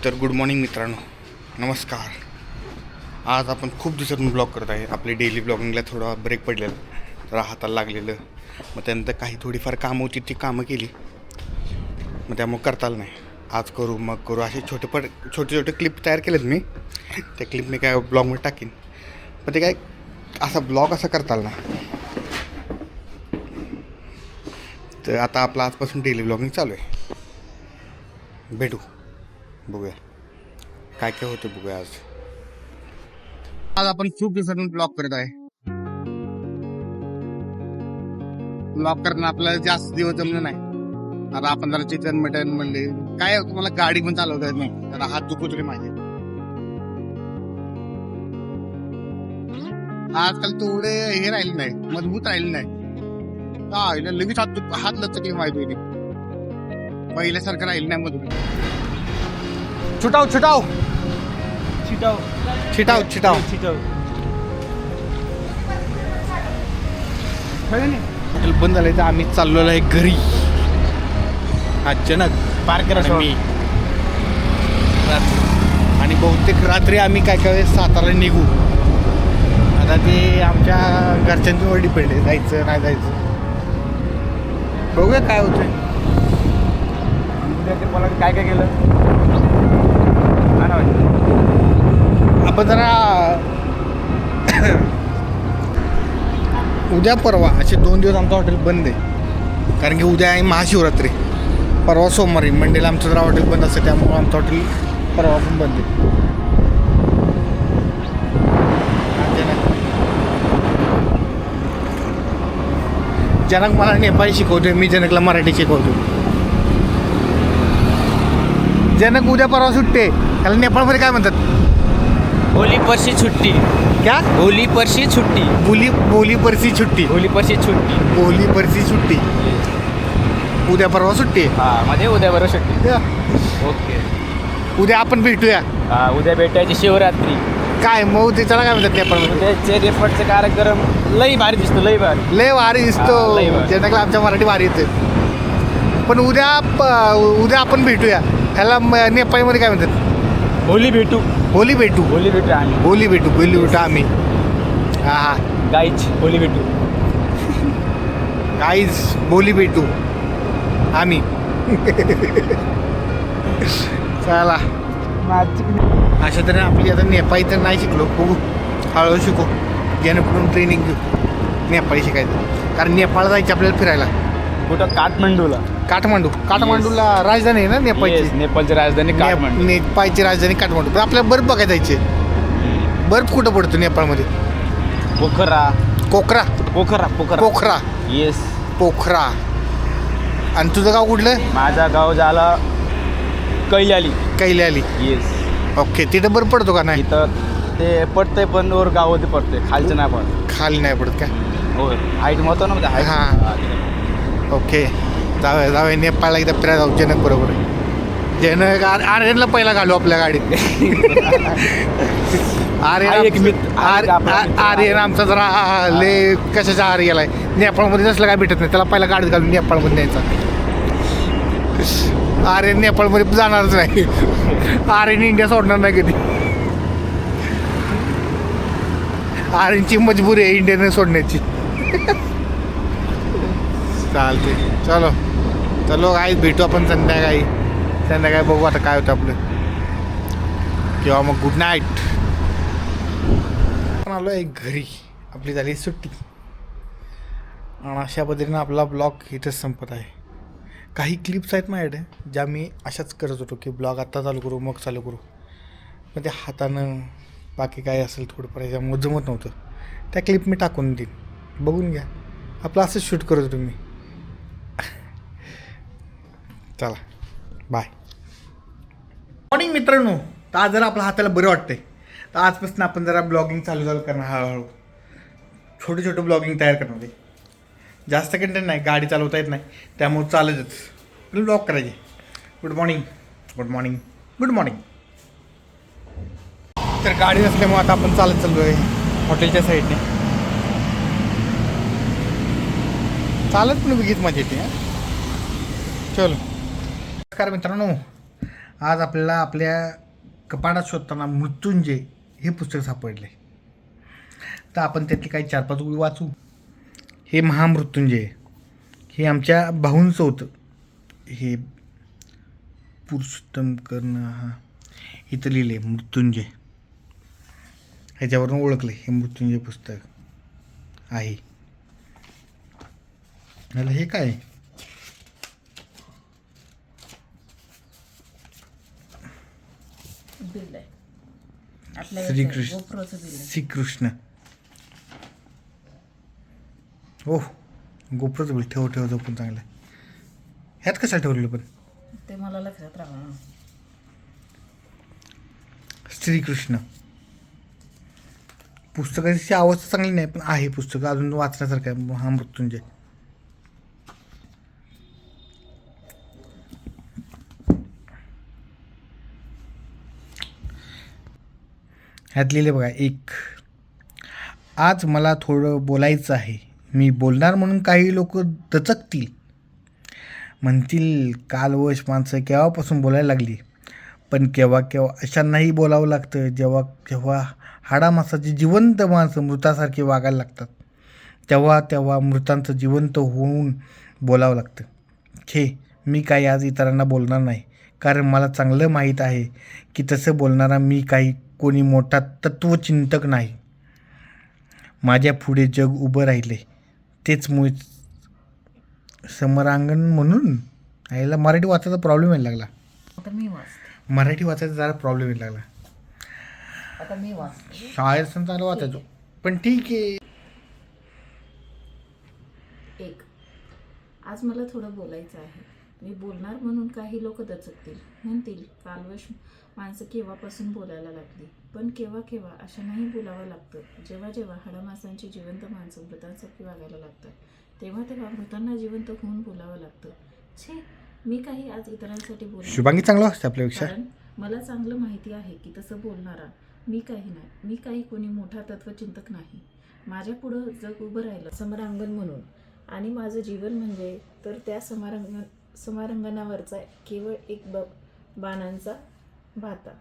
तर good morning मित्रांनो, नमस्कार. आज आपण खूप दिवसातून ब्लॉग करत आहे. आपली डेली ब्लॉगिंगला थोडा ब्रेक पडलेला, जरा हाताला लागलेलं. मग त्यानंतर काही थोडीफार कामं होती, ती कामं केली. मग त्यामुळे करता आलं नाही. आज करू मग करू असे छोटे क्लिप तयार केलेत मी. त्या क्लिप मी काय ब्लॉगमध्ये टाकीन, पण ते काय असा ब्लॉग असा करता आला नाही. तर आता आपला आजपासून डेली ब्लॉगिंग चालू आहे. भेटू, बघूया काय काय होतं, बघूया. आज आपण खूप दिवसातून ब्लॉग करत आहे. ब्लॉग करणं आपल्याला जास्त दिवस जमलं नाही. आता आपण जरा चिकन मटन म्हणले काय, तुम्हाला गाडी पण चालवता येत नाही, जरा हात दुखत रे माझे. आजकाल तेवढे हे राहिले नाही, मजबूत राहिले नाही. काय लगेच हात लचकले माहिती नाही, पहिल्यासारखं राहिलं नाही मजबूत. छुटाव छुटाव छिटाव छिटाव छिटाव छिटाव हॉटेल बंद झालंय, तर आम्ही चाललेलो आहे घरी. अचानक पार्कर मी आणि बहुतेक रात्री आम्ही काय काय सातारा निघू. आता ते आमच्या घरच्यांच्यावर डिपेंड आहे, जायचं नाही जायचं. बघूया काय होतंय. मला काय काय केलं आपण जरा उद्या परवा असे 2 दिवस आमचं हॉटेल बंद आहे, कारण की उद्या आहे महाशिवरात्री. परवा सोमवारी मंडेला आमचं जरा हॉटेल बंद असतं, त्यामुळं आमचं हॉटेल परवा पण बंद आहे. जनक मला नेपाळी शिकवतोय, मी जनकला मराठी शिकवतो. जनक उद्या परवा सुट्टे, त्याला नेपाळमध्ये काय म्हणतात? होली परशी छुट्टी. क्या? होली परशी छुट्टी. बोली परसी छुट्टी. होली परशी छुट्टी. बोली परसी सुट्टी. उद्या परवा सुट्टी आहे. हा मध्ये उद्या बरोबर सुट्टी. ओके. उद्या आपण भेटूया. हा उद्या भेटायची शिवरात्री. काय मग त्याला काय म्हणतात नेपाळमध्ये? उद्याचे रेफरचे कार्यक्रम लई भारी दिसतो, लई भारी. लय भारी दिसतो. हा, लय भारी. जनकला आमच्या मराठी भारी येते. पण उद्या आपण भेटूया. ह्याला नेपाळीमध्ये काय म्हणतात? होली भेटू. होली भेटू. होली भेटू आम्ही. होली भेटू आम्ही. हा हा गाईच होली भेटू. गाईज बोली भेटू आम्ही. चला, अशा तऱ्हेने आपली आता नेपाळी तर नाही शिकलो, बघू हळूहळू शिकू. जेणेकरून ट्रेनिंग घेऊ नेपाळी शिकायचं, कारण नेपाळ जायचं आपल्याला फिरायला. कुठं? काठमांडूला. काठमांडूला राजधानी आहे ना नेपाळची. Yes, नेपाळची राजधानी काठमांडू. नेपाळची राजधानी काठमांडू. पण आपल्याला बर्फ बघायला जायचे. बर्फ कुठं पडतो नेपाळमध्ये? पोखरा. कोकरा. पोखरा. येस. पोखरा. आणि तुझं गाव कुठलं? माझा गाव झाला कैल्याली. येस. ओके, तिथं बर्फ पडतो का? नाही, इथं ते पडतंय पण वर गावामध्ये पडतंय, खालचं नाही पडत. खाली नाही पडत का? हो, हाईट महत्व ना मध्ये हा. हाईट. ओके, जाऊया नेपाळला एकदा फिरायला जाऊ जनक बरोबर. जनक आर्यनला पहिला घालू आपल्या गाडीत. आर्यन आमचा जरा ले कशाचा आर गेलाय, नेपाळमध्ये नसलं काय भेटत नाही, त्याला पहिला गाडीत घालून नेपाळमध्ये न्यायचा. आर्यन नेपाळमध्ये जाणारच नाही. आर्यन इंडिया सोडणार नाही कधी. आर्यनची मजबुरी आहे इंडियाने सोडण्याची. चालते, चलो गाईज, भेटू आपण संध्याकाळी बघू आता काय होतं आपलं, किंवा मग गुड नाईट. आपण आलो आहे घरी, आपली झाली सुट्टी. आणि अशा पद्धतीनं आपला ब्लॉग इथंच संपत आहे. काही क्लिप्स आहेत माझ्याकडे ज्या मी अशाच करत होतो, की ब्लॉग आत्ता चालू करू मग चालू करू, पण ते हातानं बाकी काय असेल थोडंफार याच्यामुळे जमत नव्हतं. त्या क्लिप मी टाकून देईन, बघून घ्या. आपलं असंच शूट करत होतो मी. चला, बाय. मॉर्निंग मित्रांनो. तर आज जरा आपल्या हाताला बरं वाटतंय, तर आजपासून आपण जरा ब्लॉगिंग चालू करणार. हळूहळू छोटे ब्लॉगिंग तयार करणार आहे. जास्त कंटेंट नाही, गाडी चालवता येत नाही, त्यामुळे चालतच ब्लॉग करायचे. Good morning. तर गाडी नसल्यामुळे आता आपण चाललो आहे हॉटेलच्या साईडने. चालत पण बघित मजा येते. चलो, नमस्कार मित्रांनो. आज आपल्याला आपल्या कपाडात शोधताना मृत्युंजय हे पुस्तक सापडले. तर आपण त्यातले काही 4-5 ओळी वाचू. हे महामृत्युंजय हे आमच्या भाऊंचं होतं. हे पुरुषोत्तम कर्ण हा इथं लिहिले मृत्युंजय, ह्याच्यावरून ओळखले हे मृत्युंजय पुस्तक आहे. मला हे काय बिल आहे आपल्या श्रीकृष्ण गोप्रोचं बिल आहे. श्रीकृष्ण ओ गोप्रच बोल ठेव ठेव जपून चांगलं. ह्यात कशाला ठेवलेलं पण ते मला लक्षात राहा. श्रीकृष्ण पुस्तकाची अवस्था चांगली नाही पण आहे पुस्तक अजून वाचण्यासारखं आहे. हा मृत्युंजय ह्यात लिहिले बघा. एक आज मला थोडं बोलायचं आहे. मी बोलणार म्हणून काही लोक दचकतील, म्हणतील कालवश माणसं केव्हापासून बोलायला लागली. पण केव्हा केव्हा अशांनाही बोलावं लागतं जेव्हा केव्हा हाडामासाची जिवंत माणसं मृतासारखी वागायला लागतात. तेव्हा तेव्हा मृतांचं जिवंत होऊन बोलावं लागतं. मी काही आज इतरांना बोलणार नाही, कारण मला चांगलं माहीत आहे की तसं बोलणारा मी काही कोणी मोठा तत्त्वचिंतक नाही. माझ्या पुढे जग उभं राहिले तेच मूळ समरांगण म्हणून. याला मराठी वाचायचा प्रॉब्लेम यायला लागला. आता मी वाचते. मराठी वाचायचा जरा प्रॉब्लेम यायला लागला. आता मी वाचते. शाळेत चांगलं वाचायचो पण ठीक आहे. एक आज मला थोडं बोलायचं आहे. मी बोलणार म्हणून काही लोक दचकतील, म्हणतील कालवश माणसं केव्हापासून बोलायला लागली. पण केव्हा केव्हा अशांनाही बोलावं लागतं जेव्हा जेव्हा हाडामासांची जिवंत माणसं मृतांसारखी वागायला लागतात. तेव्हा तेव्हा मृतांना जिवंत होऊन बोलावं लागतं. मी काही आज इतरांसाठी बोलणार शुभांगी चांगलं वाचतं आपल्यापेक्षा. कारण मला चांगलं माहिती आहे की तसं बोलणारा मी काही नाही. मी काही कोणी मोठा तत्वचिंतक नाही. माझ्या पुढं जग उभं राहिलं समरांगण म्हणून, आणि माझं जीवन म्हणजे तर त्या समारंगणावरचा केवळ एक बाणांचा भाता.